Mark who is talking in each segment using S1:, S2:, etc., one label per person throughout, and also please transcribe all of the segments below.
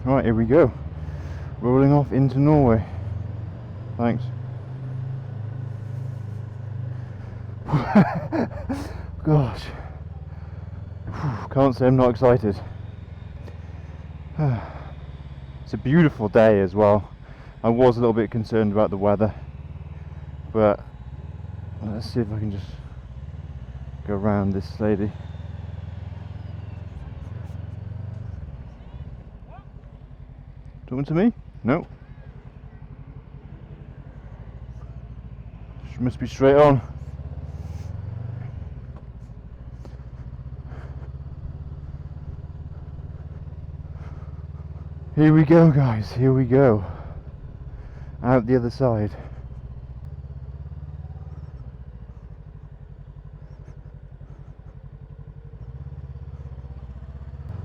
S1: Right, here we go. Rolling off into Norway. Thanks. Gosh. Can't say I'm not excited. It's a beautiful day as well. I was a little bit concerned about the weather, but let's see if I can just go around this lady. Talking to me? No. She must be straight on. Here we go, guys, here we go. Out the other side.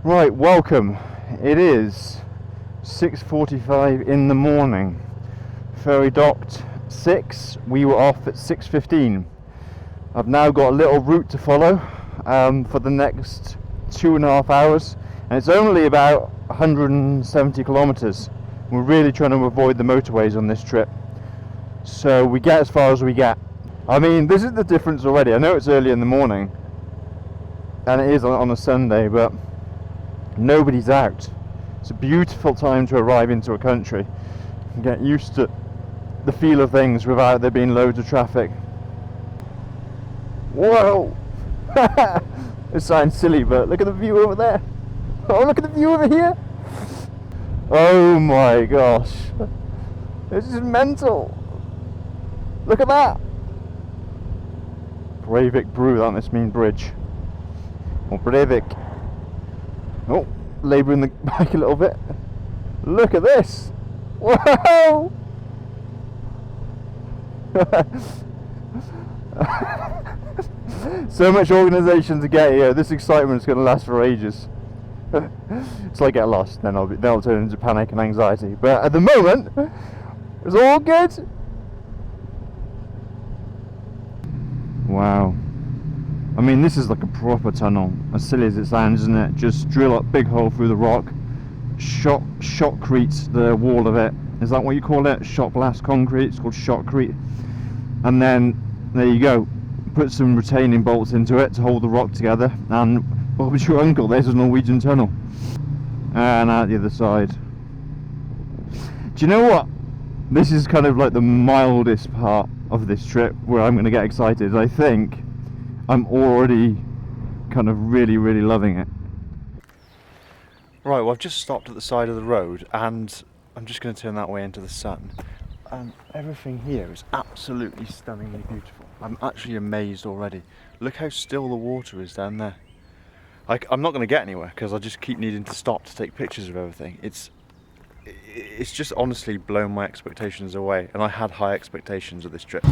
S1: Right, welcome. It is 6:45 in the morning. Ferry docked 6. We were off at 6:15. I've now got a little route to follow for the next 2.5 hours, and it's only about 170 kilometers. We're really trying to avoid the motorways on this trip, so we get as far as we get. I mean, this is the difference already. I know it's early in the morning and it is on a Sunday, but nobody's out. It's a beautiful time to arrive into a country and get used to the feel of things without there being loads of traffic. Whoa! It sounds silly, but look at the view over there. Oh, look at the view over here. Oh my gosh. This is mental. Look at that. Brevik Brew, that must mean bridge. Or Brevik. Oh, labouring the bike a little bit. Look at this. Whoa! So much organisation to get here. This excitement is going to last for ages. It's like get lost, then they'll turn into panic and anxiety. But at the moment, it's all good. Wow. I mean, this is like a proper tunnel. As silly as it sounds, isn't it? Just drill a big hole through the rock, shotcrete the wall of it. Is that what you call it? Shot blast concrete. It's called shotcrete. And then there you go. Put some retaining bolts into it to hold the rock together, and what was your uncle? There's a Norwegian tunnel. And out the other side. Do you know what? This is kind of like the mildest part of this trip where I'm going to get excited. I think I'm already kind of really loving it. Right, well, I've just stopped at the side of the road and I'm just going to turn that way into the sun. And everything here is absolutely stunningly beautiful. I'm actually amazed already. Look how still the water is down there. I'm not going to get anywhere because I just keep needing to stop to take pictures of everything. It's just honestly blown my expectations away, and I had high expectations of this trip.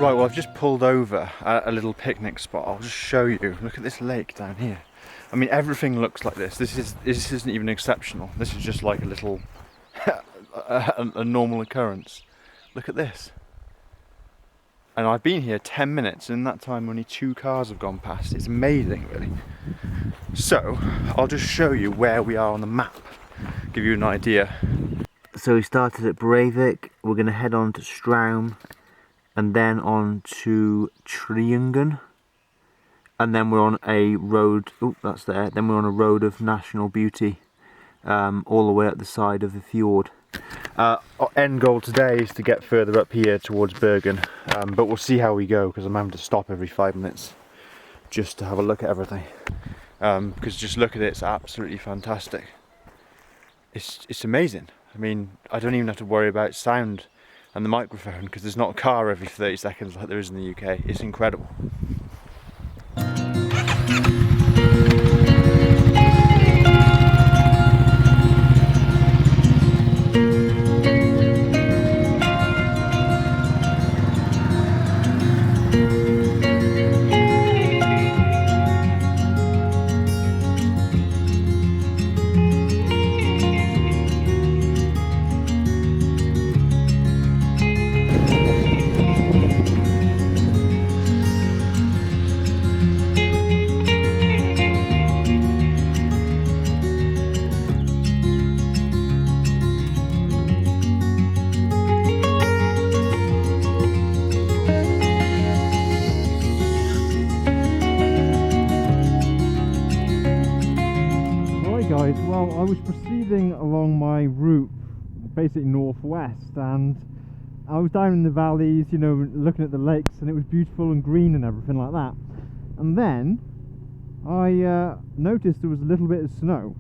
S1: Right, well, I've just pulled over at a little picnic spot. I'll just show you. Look at this lake down here. I mean, everything looks like this. This isn't even exceptional. This is just like a little a normal occurrence. Look at this. And I've been here 10 minutes, and in that time only 2 cars have gone past. It's amazing, really. So I'll just show you where we are on the map, give you an idea. So we started at Brevik. We're going to head on to Straum, and then on to Triungen, and then we're on a road, oh, that's there, then we're on a road of national beauty, all the way up the side of the fjord. Our end goal today is to get further up here towards Bergen, but we'll see how we go, because I'm having to stop every 5 minutes just to have a look at everything, because just look at it, it's absolutely fantastic. It's amazing. I mean, I don't even have to worry about sound and the microphone, because there's not a car every 30 seconds like there is in the UK. It's incredible.
S2: basically northwest, and I was down in the valleys, you know, looking at the lakes, and it was beautiful and green and everything like that. And then I noticed there was a little bit of snow,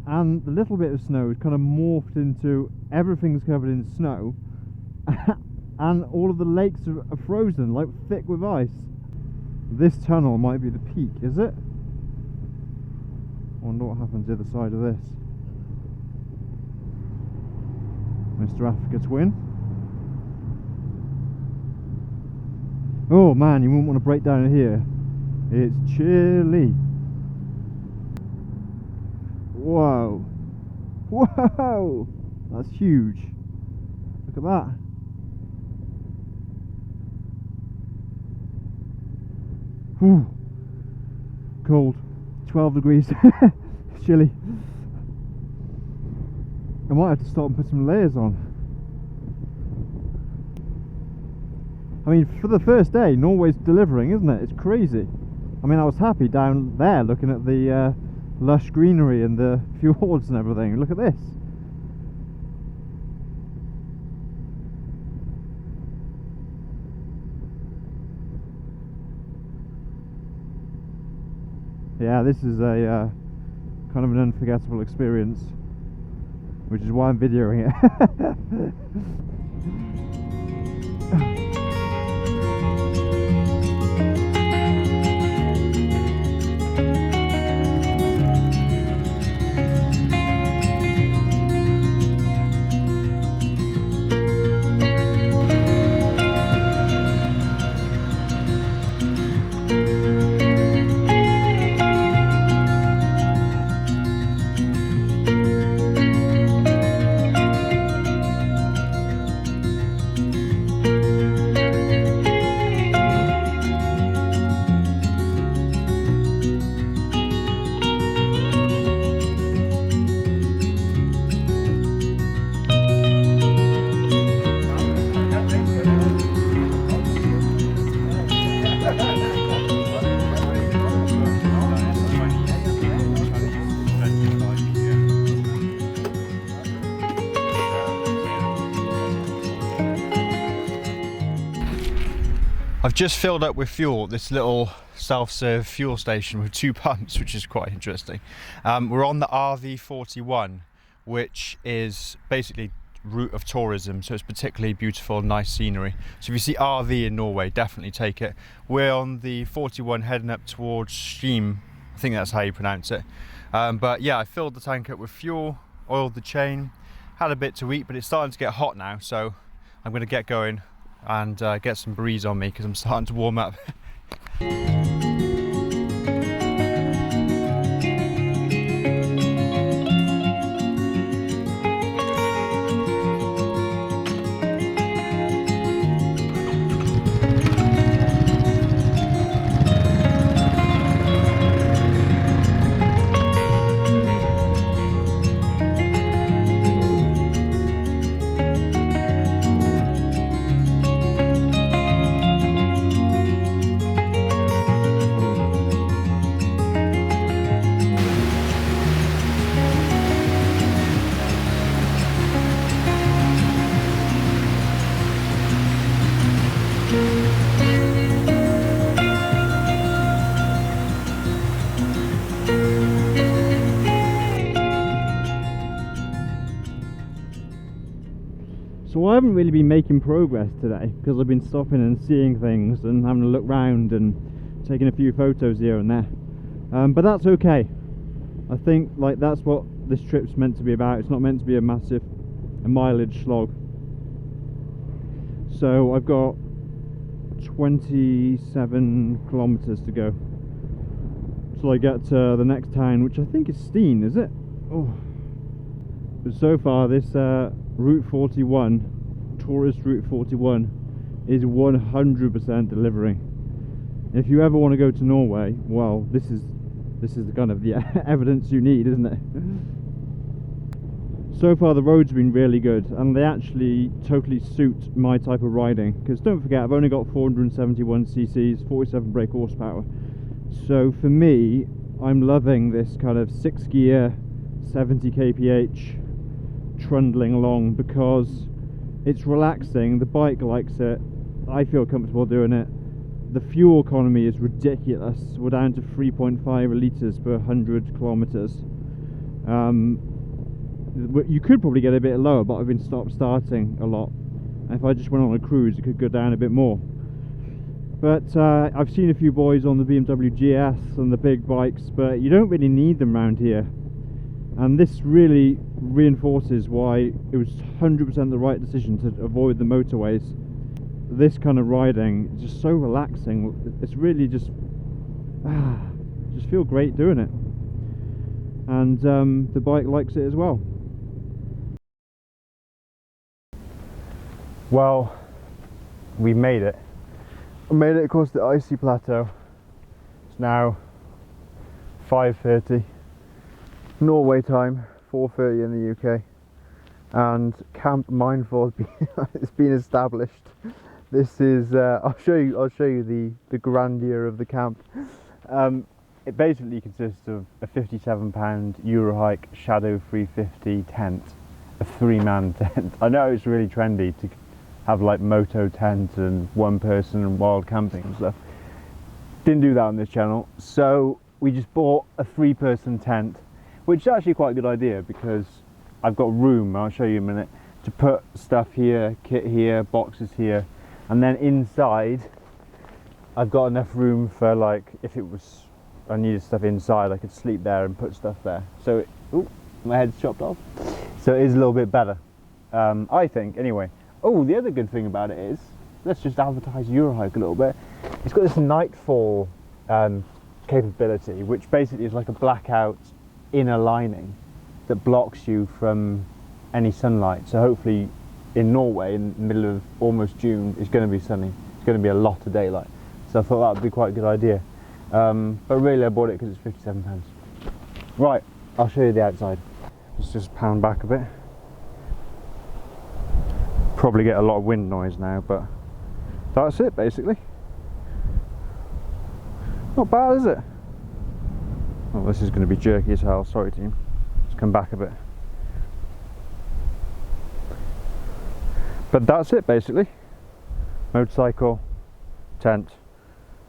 S2: and the little bit of snow has kind of morphed into everything's covered in snow and all of the lakes are frozen, like thick with ice. This tunnel might be the peak, is it? I wonder what happens the other side of this. Mr. Africa Twin. Oh man, you wouldn't want to break down in here. It's chilly. Whoa. Whoa! That's huge. Look at that. Whew. Cold. 12 degrees. Chilly. I might have to stop and put some layers on. I mean, for the first day, Norway's delivering, isn't it? It's crazy. I mean, I was happy down there looking at the lush greenery and the fjords and everything. Look at this. Yeah, this is a kind of an unforgettable experience, which is why I'm videoing it. I've just filled up with fuel at this little self-serve fuel station with 2 pumps, which is quite interesting. We're on the RV41, which is basically route of tourism, so it's particularly beautiful, nice scenery. So if you see RV in Norway, definitely take it. We're on the 41 heading up towards Skien, I think that's how you pronounce it. But yeah, I filled the tank up with fuel, oiled the chain, had a bit to eat, but it's starting to get hot now, so I'm going to get going and get some breeze on me because I'm starting to warm up. So I haven't really been making progress today because I've been stopping and seeing things and having a look round and taking a few photos here and there. But that's okay. I think like that's what this trip's meant to be about. It's not meant to be a massive mileage slog. So I've got 27 kilometers to go till I get to the next town, which I think is Skien, is it? Oh. But so far this Route 41, tourist Route 41, is 100% delivering. If you ever want to go to Norway, well, this is the kind of the evidence you need, isn't it? So far the roads have been really good, and they actually totally suit my type of riding, because don't forget I've only got 471 cc's, 47 brake horsepower. So for me, I'm loving this kind of 6 gear 70 kph
S1: trundling along because it's relaxing, the bike likes it, I feel comfortable doing it. The fuel economy is ridiculous. We're down to 3.5 litres per 100 kilometres. You could probably get a bit lower, but I've been starting a lot. And if I just went on a cruise, it could go down a bit more. But I've seen a few boys on the BMW GS and the big bikes, but you don't really need them around here. And this really reinforces why it was 100% the right decision to avoid the motorways. This kind of riding is just so relaxing. It's really just feel great doing it. And the bike likes it as well. Well, we made it. We made it across the icy plateau. It's now 5:30 Norway time, 4:30 in the UK, and Camp Mindful has been established. This is I'll show you the grandeur of the camp. It basically consists of a £57 Eurohike Shadow 350 tent, a 3-man tent. I know it's really trendy to have like moto tent and one person and wild camping and stuff. Didn't do that on this channel, so we just bought a 3-person tent, which is actually quite a good idea because I've got room, I'll show you in a minute, to put stuff here, kit here, boxes here, and then inside I've got enough room for, like, if it was I needed stuff inside, I could sleep there and put stuff there. So ooh, my head's chopped off, so it is a little bit better, I think, anyway. Oh, the other good thing about it is, let's just advertise Eurohike a little bit. It's got this nightfall capability, which basically is like a blackout inner lining that blocks you from any sunlight. So hopefully in Norway, in the middle of almost June, it's going to be sunny. It's going to be a lot of daylight. So I thought that would be quite a good idea. But really I bought it because it's £57. Right, I'll show you the outside. Let's just pound back a bit. Probably get a lot of wind noise now, but that's it basically. Not bad, is it? Oh, this is going to be jerky as hell, sorry team. Let's come back a bit. But that's it basically. Motorcycle, tent,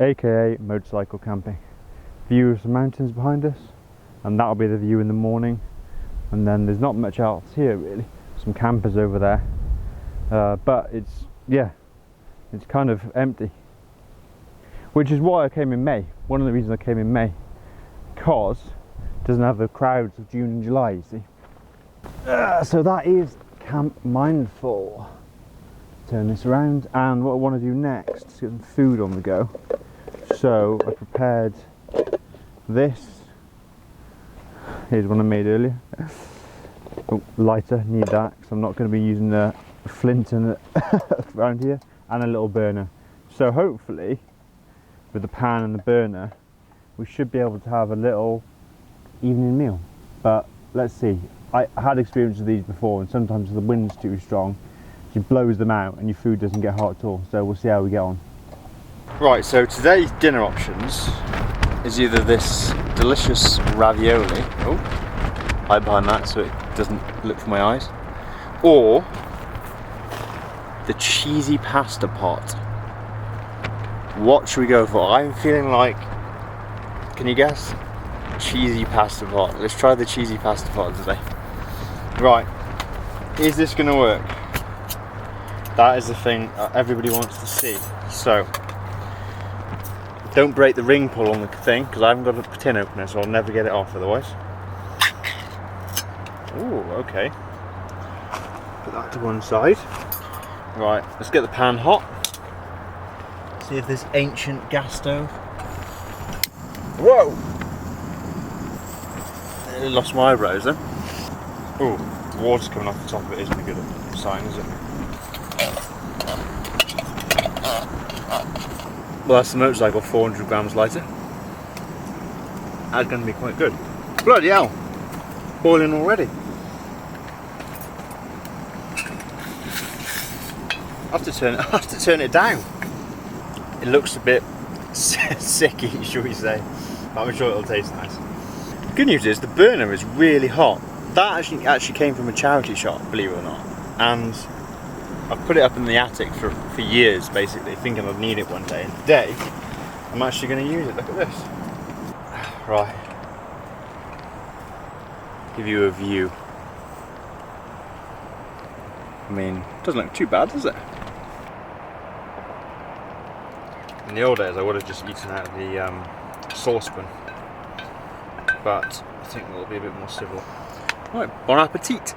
S1: aka motorcycle camping. View of the mountains behind us, and that'll be the view in the morning. And then there's not much else here really. Some campers over there. But it's kind of empty, which is why I came in May. One of the reasons I came in May, because it doesn't have the crowds of June and July, you see. So that is Camp Mindful. Turn this around, and what I want to do next is get some food on the go. So I prepared this. Here's one I made earlier. Oh, lighter, need that because I'm not going to be using the flint and around here, and a little burner. So hopefully with the pan and the burner we should be able to have a little evening meal, but let's see. I had experience with these before, and sometimes the wind's too strong, it blows them out and your food doesn't get hot at all, so we'll see how we get on. Right, so today's dinner options is either this delicious ravioli, oh, hide behind that so it doesn't look for my eyes, or the cheesy pasta pot. What should we go for? I'm feeling like, can you guess? Cheesy pasta pot. Let's try the cheesy pasta pot today. Right, is this gonna work? That is the thing everybody wants to see. So, don't break the ring pull on the thing, because I haven't got a tin opener, so I'll never get it off otherwise. Ooh, okay. Put that to one side. Right, let's get the pan hot. See if this ancient gas stove. Whoa! I lost my eyebrows then. Ooh, the water's coming off the top of it isn't a good sign, is it? Well, that's the motorcycle, 400 grams lighter. That's going to be quite good. Bloody hell! Boiling already. I have to turn it down. It looks a bit sicky, shall we say, but I'm sure it'll taste nice. Good news is the burner is really hot. that actually came from a charity shop, believe it or not. And I've put it up in the attic for years, basically, thinking I'd need it one day. And today, I'm actually going to use it. Look at this. Right. Give you a view. I mean, doesn't look too bad, does it? In the old days, I would have just eaten out of the saucepan, but I think it'll be a bit more civil. Right, bon appetit!